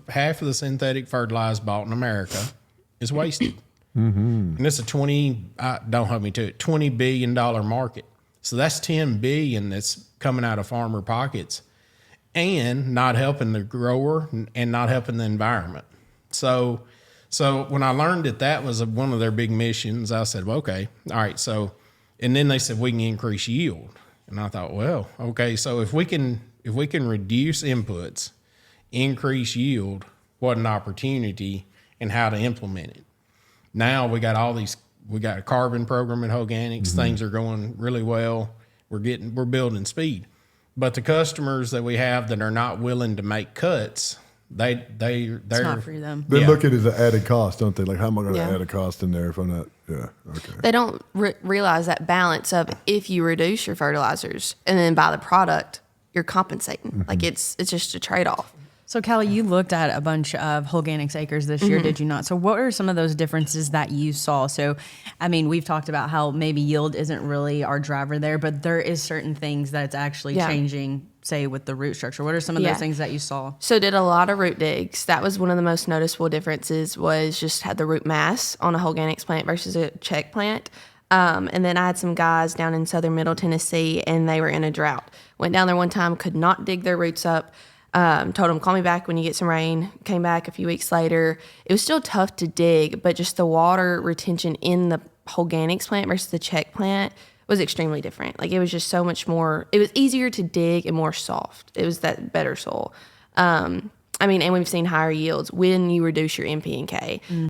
half of the synthetic fertilizer bought in America is wasted. And it's a don't hold me to it, $20 billion market. So that's $10 billion that's coming out of farmer pockets and not helping the grower and not helping the environment. So when I learned that was one of their big missions, I said, well, okay, all right. So, and then they said, we can increase yield. And I thought, well, okay, so if we can reduce inputs, increase yield, what an opportunity and how to implement it. Now we got a carbon program in organics. Things are going really well. We're building speed. But the customers that we have that are not willing to make cuts, they're It's not for them. They look at it as an added cost, don't they? Like, how am I going to add a cost in there if I'm not? Yeah, okay. They don't realize that balance of if you reduce your fertilizers and then buy the product, you're compensating. Like it's just a trade-off. So, Callie, you looked at a bunch of Organics acres this year, did you not? So what are some of those differences that you saw? So, I mean, we've talked about how maybe yield isn't really our driver there, but there is certain things that's actually changing, say, with the root structure. What are some of those things that you saw? So did a lot of root digs. That was one of the most noticeable differences was just had the root mass on a Organics plant versus a check plant. And then I had some guys down in southern middle Tennessee, and they were in a drought. Went down there one time, could not dig their roots up. Told them, call me back when you get some rain. Came back a few weeks later. It was still tough to dig, but just the water retention in the Organics plant versus the check plant was extremely different. Like it was just so much more, it was easier to dig and more soft. It was that better soil. And we've seen higher yields when you reduce your NP and K.